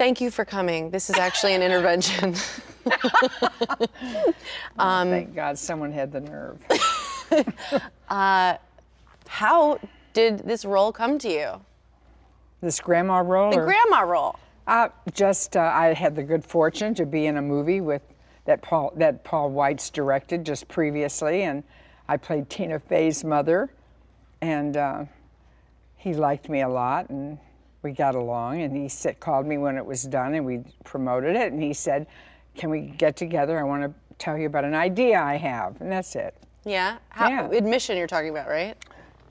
Thank you for coming. This is actually an intervention. Thank God someone had the nerve. How did this role come to you? This grandma role? The grandma role. I had the good fortune to be in a movie that Paul Weitz directed just previously, and I played Tina Fey's mother, and he liked me a lot, and we got along, and he called me when it was done, and we promoted it, and he said, can we get together? I want to tell you about an idea I have, and that's it. Yeah? Yeah. Admission you're talking about, right?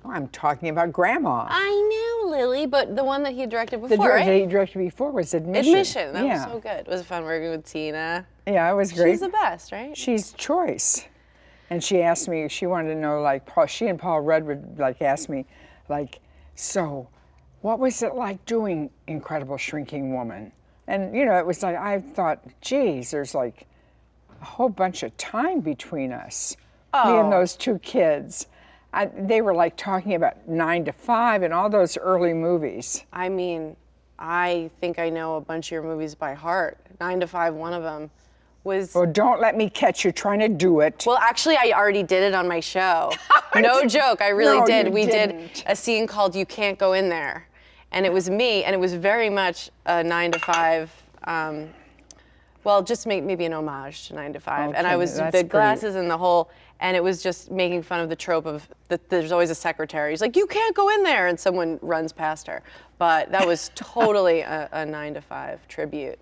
I'm talking about Grandma. I knew, Lily, but the one that he directed before, The right? that he directed before was Admission. Admission, that was so good. Was it fun working with Tina? Yeah, it was great. She's the best, right? She's choice. And she asked me, she wanted to know, like, she and Paul Rudd would, like, ask me, like, so, what was it like doing Incredible Shrinking Woman? And, you know, it was like, I thought, geez, there's like a whole bunch of time between us. Me and those two kids. They were like talking about 9 to 5 and all those early movies. I mean, I think I know a bunch of your movies by heart. 9 to 5, one of them was... Well, don't let me catch you trying to do it. Well, actually, I already did it on my show. No joke, I really No, did. you We didn't. did a scene called You Can't Go In There. And it was me, and it was very much a 9 to 5, well, just maybe an homage to 9 to 5. Okay, and I was that's the glasses and the whole, and it was just making fun of the trope of that there's always a secretary. He's like, you can't go in there, and someone runs past her. But that was totally a 9 to 5 tribute.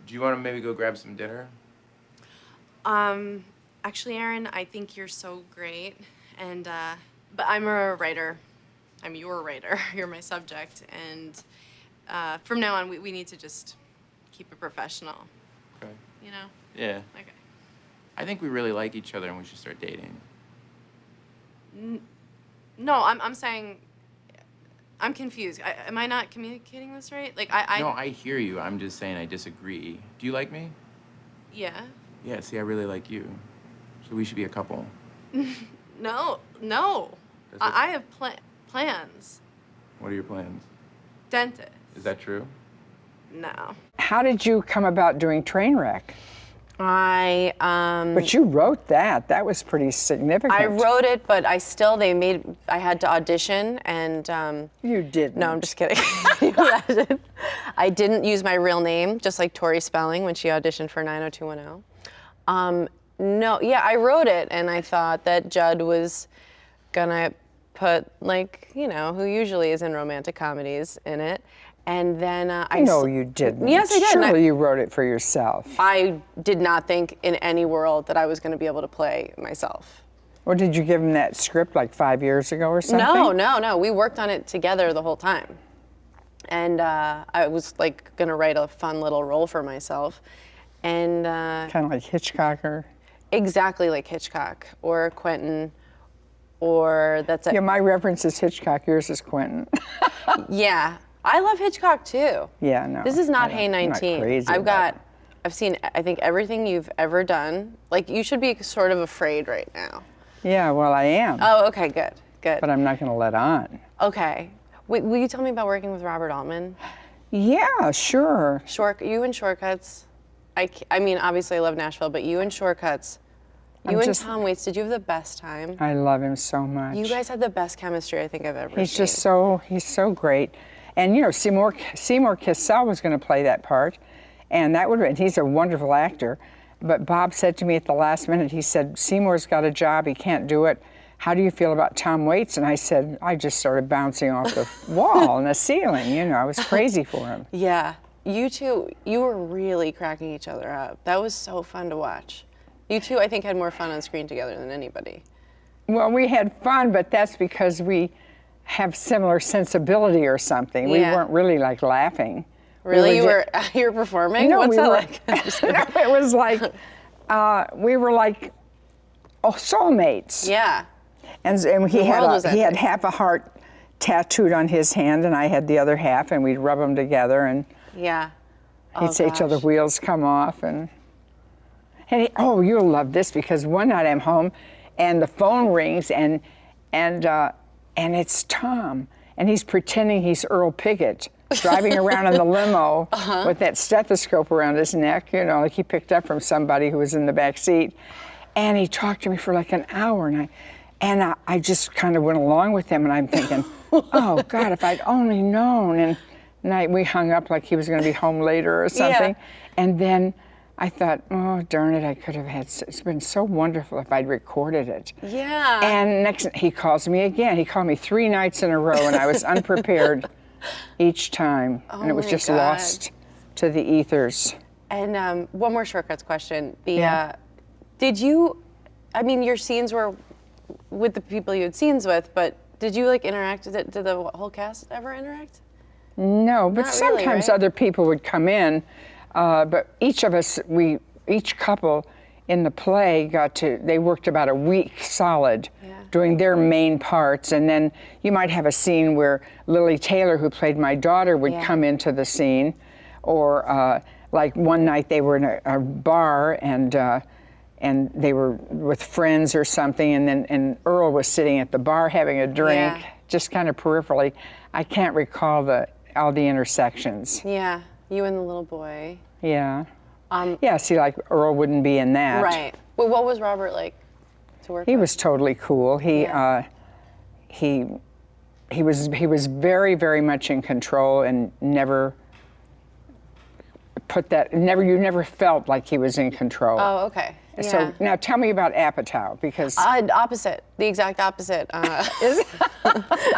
Do you want to maybe go grab some dinner? Actually, Aaron, I think you're so great, and but I'm a writer. I'm your writer. You're my subject, and from now on, we need to just keep it professional. Okay. You know? Yeah. Okay. I think we really like each other and we should start dating. No, I'm saying. I'm confused. Am I not communicating this right? Like No, I hear you. I'm just saying I disagree. Do you like me? Yeah. Yeah, see, I really like you. So we should be a couple. No. Does it- I have plans. What are your plans? Dentist. Is that true? No. How did you come about doing Trainwreck? I But you wrote that. That was pretty significant. I wrote it, but I had to audition, and You didn't. no, I'm just kidding. Can you imagine? I didn't use my real name, just like Tori Spelling when she auditioned for 90210. No, yeah, I wrote it, and I thought that Judd was gonna put, like, you know, who usually is in romantic comedies in it. And then No, you didn't. Yes, I did. Surely you wrote it for yourself. I did not think in any world that I was going to be able to play myself. Or did you give him that script like 5 years ago or something? No. We worked on it together the whole time. And I was like going to write a fun little role for myself. And Kind of like Hitchcocker. exactly like Hitchcock or Quentin, or that's it. Yeah, my reference is Hitchcock. Yours is Quentin. Yeah. I love Hitchcock too. Yeah, no. This is not I Hey don't- I'm not 19. crazy I've about I've seen, I think, everything you've ever done. Like, you should be sort of afraid right now. Yeah, well, I am. Oh, okay, good. But I'm not going to let on. Okay. Will you tell me about working with Robert Altman? Yeah, sure. You and Shortcuts. I mean, obviously I love Nashville, but you and Shortcuts. You and Tom Waits, did you have the best time? I love him so much. You guys had the best chemistry I think I've ever He's seen. he's so great. And you know, Seymour Cassell was going to play that part, and he's a wonderful actor. But Bob said to me at the last minute, he said, Seymour's got a job, he can't do it. How do you feel about Tom Waits? And I said, I just started bouncing off the wall and the ceiling, you know, I was crazy for him. Yeah, you two, you were really cracking each other up. That was so fun to watch. You two, I think, had more fun on screen together than anybody. Well, we had fun, but that's because we have similar sensibility or something. We Yeah. weren't really like laughing. Really? You were performing? No, What's we that were, like? I'm just kidding. No, it was like, we were like soulmates. Yeah. And he world was had ending. half a heart tattooed on his hand, and I had the other half, and we'd rub them together, and Yeah. he'd say till the wheels come off, and you'll love this, because one night I'm home, and the phone rings, and it's Tom, and he's pretending he's Earl Pickett. driving around in the limo with that stethoscope around his neck, you know, like he picked up from somebody who was in the back seat. And he talked to me for like an hour, and I just kind of went along with him, and I'm thinking, oh God, if I'd only known. And we hung up like he was going to be home later or something. And then I thought, oh darn it, I could have had. It's been so wonderful if I'd recorded it. Yeah. And next, he calls me again. He called me 3 nights in a row, and I was unprepared each time, and it was my just God. lost to the ethers. And one more shortcuts question. Yeah. Did you, I mean, your scenes were with the people you had scenes with, but did you like interact? Did the whole cast ever interact? No, but Not really, sometimes right? other people would come in, but each of us, each couple in the play they worked about a week solid doing their main parts, and then you might have a scene where Lily Taylor, who played my daughter, would come into the scene, or like one night they were in a bar and they were with friends or something, and Earl was sitting at the bar having a drink, just kind of peripherally. I can't recall all the intersections. Yeah, you and the little boy. Yeah. Yeah, see, like Earl wouldn't be in that. Right. Well, what was Robert like to work with? He was totally cool. He was very, very much in control and never you never felt like he was in control. Oh, okay. So now tell me about Apatow, because Opposite, the exact opposite.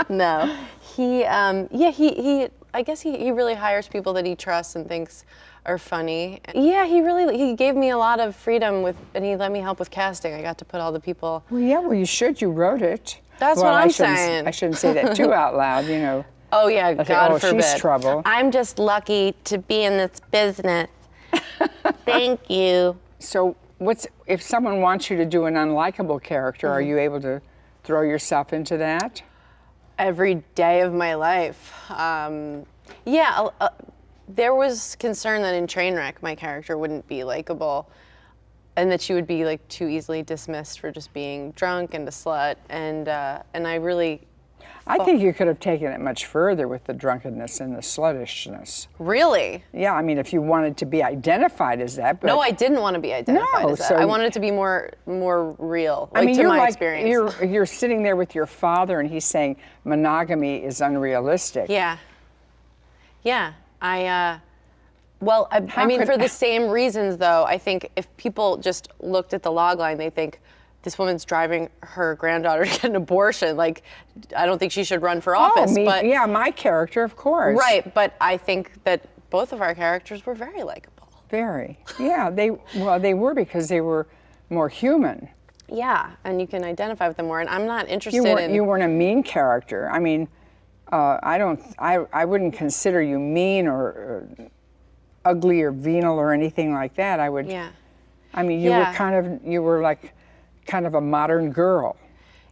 No, he I guess he really hires people that he trusts and thinks are funny. Yeah, he gave me a lot of freedom and he let me help with casting. I got to put all the people. well, you should. You wrote it. That's well, what I'm I shouldn't- saying. I shouldn't say that too out loud, you know. Oh yeah, think, God oh, forbid. she's trouble. I'm just lucky to be in this business. Thank you. So if someone wants you to do an unlikable character, are you able to throw yourself into that? Every day of my life. There was concern that in Trainwreck my character wouldn't be likable, and that she would be like too easily dismissed for just being drunk and a slut. And I really. I think you could have taken it much further with the drunkenness and the sluttishness. Really? Yeah, I mean, if you wanted to be identified as that, but No, I didn't want to be identified No, as that. so- I wanted it to be more real, I like mean, to you're my like experience. you're sitting there with your father, and he's saying monogamy is unrealistic. Yeah. Yeah. I How mean, could- for the same reasons, though, I think if people just looked at the log line, they think this woman's driving her granddaughter to get an abortion. Like, I don't think she should run for office. But my character, of course. right, but I think that both of our characters were very likable. Very. Yeah, they were because they were more human. Yeah, and you can identify with them more. And I'm not interested You weren't a mean character. I mean, I wouldn't consider you mean or ugly or venal or anything like that. I would. Yeah. I mean, you were like kind of a modern girl.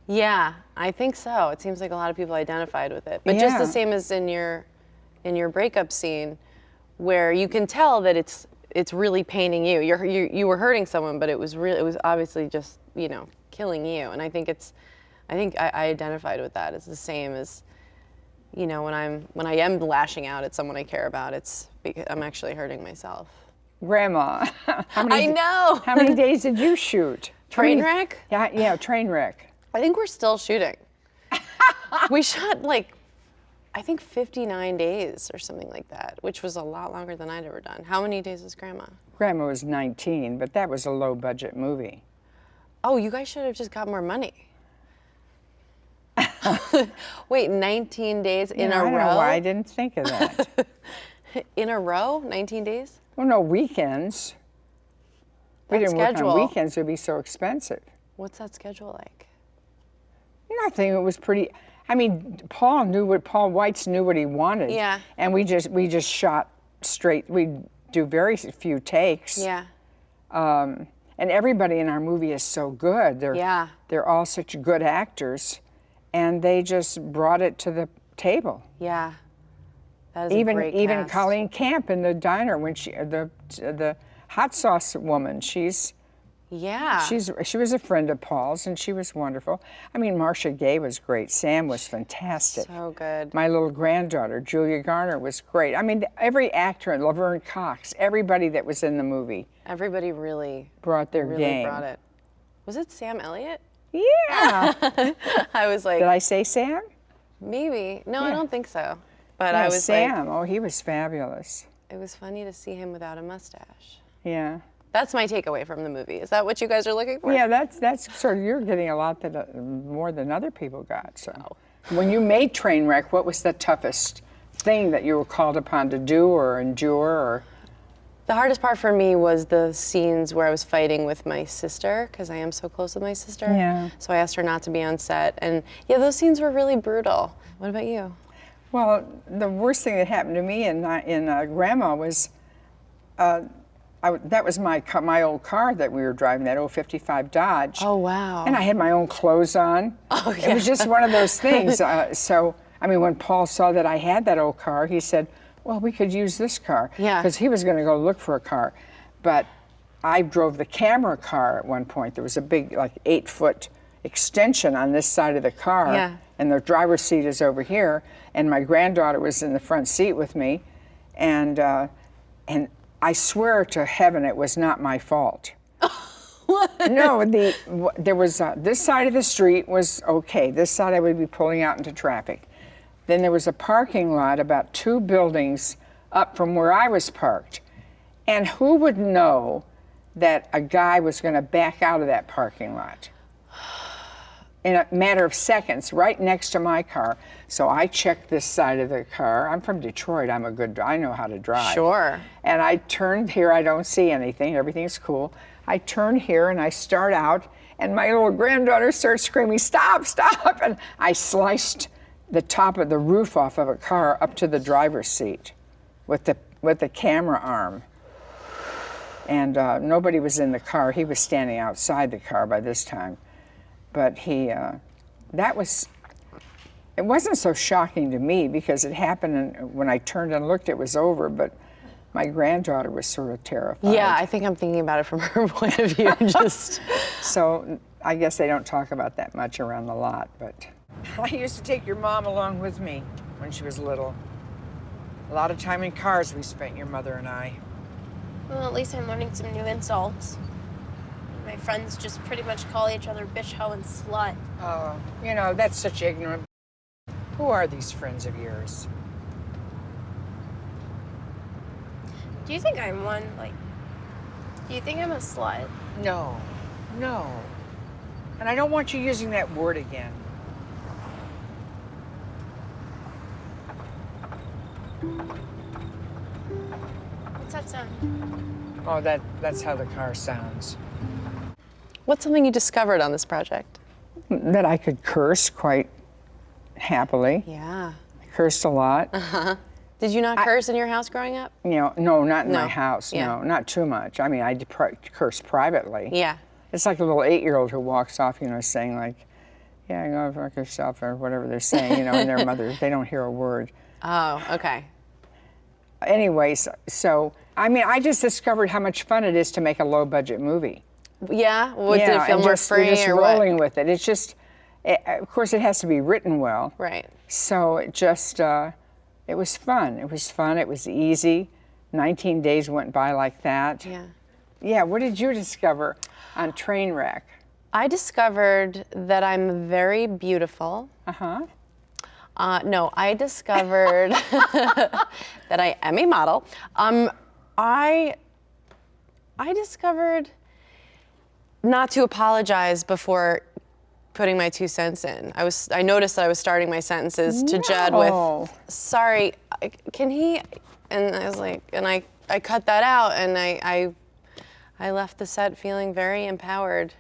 Yeah, I think so. It seems like a lot of people identified with it. But just the Yeah. same as in your breakup scene, where you can tell that it's really paining you. You were hurting someone, but it was obviously just, killing you. And I think I identified with that. It's the same as, when I am lashing out at someone I care about, it's because I'm actually hurting myself. Grandma, I know. How many days did you shoot? Trainwreck? Yeah, Trainwreck. I think we're still shooting. We shot I think 59 days or something like that, which was a lot longer than I'd ever done. How many days was Grandma? Grandma was 19, but that was a low budget movie. Oh, you guys should have just got more money. Wait, 19 days in I a don't row? know why I didn't think of that. In a row? 19 days? Well, no, weekends. We That didn't work schedule. on weekends. It would be so expensive. What's that schedule like? Nothing. It was pretty. I mean, Paul Weitz knew what he wanted. Yeah. And we just shot straight. We do very few takes. Yeah. And everybody in our movie is so good. They're all such good actors, and they just brought it to the table. Yeah. That is a great Even cast. Colleen Camp in the diner when the hot sauce woman, she's Yeah. She was a friend of Paul's, and she was wonderful. I mean, Marcia Gay was great. Sam was fantastic. So good. My little granddaughter, Julia Garner, was great. I mean, every actor, Laverne Cox, everybody that was in the movie Everybody really brought their really game. brought it. Was it Sam Elliott? Yeah. I was like, Did I say Sam? maybe. No, I Yeah. don't think so. But Yeah, I was like, Sam. Oh, he was fabulous. it was funny to see him without a mustache. Yeah. That's my takeaway from the movie. Is that what you guys are looking for? Yeah, that's sort of, you're getting a lot that more than other people got. So, when you made Trainwreck, what was the toughest thing that you were called upon to do or endure? Or The hardest part for me was the scenes where I was fighting with my sister, because I am so close with my sister. Yeah. So I asked her not to be on set. And yeah, those scenes were really brutal. What about you? Well, the worst thing that happened to me in Grandma was, that was my old car that we were driving, that old '55 Dodge. Oh, wow. And I had my own clothes on. Oh, yeah. It was just one of those things. So, I mean, when Paul saw that I had that old car, he said, well, we could use this car. Yeah. Because he was going to go look for a car. But I drove the camera car at one point. There was a big, like, 8-foot extension on this side of the car. Yeah. And the driver's seat is over here. And my granddaughter was in the front seat with me. And I swear to heaven it was not my fault. No, there was this side of the street was okay. This side I would be pulling out into traffic. Then there was a parking lot about 2 buildings up from where I was parked. And who would know that a guy was going to back out of that parking lot? In a matter of seconds, right next to my car. So I checked this side of the car. I'm from Detroit. I know how to drive. Sure. And I turned here. I don't see anything. Everything's cool. I turn here and I start out, and my little granddaughter starts screaming, "Stop, stop!" And I sliced the top of the roof off of a car up to the driver's seat with the camera arm. And nobody was in the car. He was standing outside the car by this time. But it wasn't so shocking to me because it happened, and when I turned and looked, it was over, but my granddaughter was sort of terrified. Yeah, I think I'm thinking about it from her point of view. Just So I guess they don't talk about that much around the lot, but I used to take your mom along with me when she was little. A lot of time in cars we spent, your mother and I. Well, at least I'm learning some new insults. My friends just pretty much call each other bitch, hoe, and slut. Oh, you know, that's such ignorant. Who are these friends of yours? Do you think I'm one? Like, do you think I'm a slut? No, no. And I don't want you using that word again. What's that sound? Oh, that's how the car sounds. what's something you discovered on this project? That I could curse quite happily. Yeah. I cursed a lot. Did you not curse in your house growing up? You know, no, not in No. my house. Yeah. No, not too much. I mean, I curse privately. Yeah. It's like a little 8-year-old who walks off, you know, saying like, "Yeah, go fuck yourself," or whatever they're saying, you know, and their mother, they don't hear a word. Oh, okay. Anyways, so I mean, I just discovered how much fun it is to make a low-budget movie. Yeah? What, did it feel and more just, free you're just or rolling what? with it. It's just, of course, it has to be written well. Right. So it just, it was fun. It was fun. It was easy. 19 days went by like that. Yeah. Yeah. What did you discover on Trainwreck? I discovered that I'm very beautiful. Uh-huh. No, I discovered that I am a model. I discovered not to apologize before putting my 2 cents in. I noticed that I was starting my sentences to Judd No. with, "Sorry, can he?" And I was like, and I cut that out, and I left the set feeling very empowered.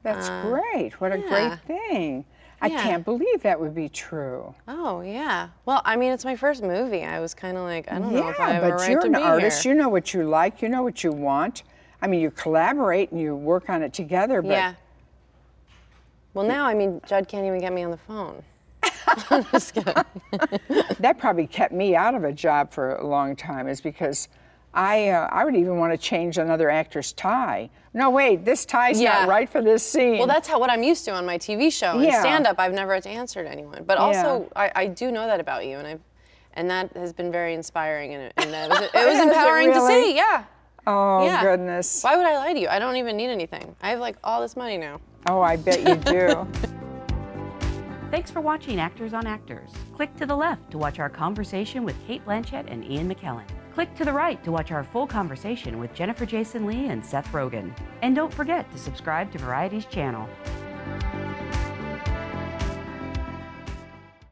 That's great. What a yeah. great thing. I Yeah. can't believe that would be true. Oh yeah. Well, I mean, it's my first movie. I was kind of like, I don't know if I Yeah, have a but right you're to an be artist. here. You know what you like. You know what you want. I mean, you collaborate and you work on it together, but Yeah. Well, now, I mean, Judd can't even get me on the phone. I'm just kidding. that probably kept me out of a job for a long time, is because I would even want to change another actor's tie. No, wait, this tie's Yeah. not right for this scene. Well, that's what I'm used to on my TV show. In Yeah. stand-up, I've never had to answer to anyone. But also, I do know that about you, and that has been very inspiring, and it was Is it empowering to really? see. Yeah. Oh, Yeah. goodness. Why would I lie to you? I don't even need anything. I have like all this money now. Oh, I bet you do. Thanks for watching Actors on Actors. Click to the left to watch our conversation with Kate Blanchett and Ian McKellen. Click to the right to watch our full conversation with Jennifer Jason Leigh and Seth Rogen. And don't forget to subscribe to Variety's channel.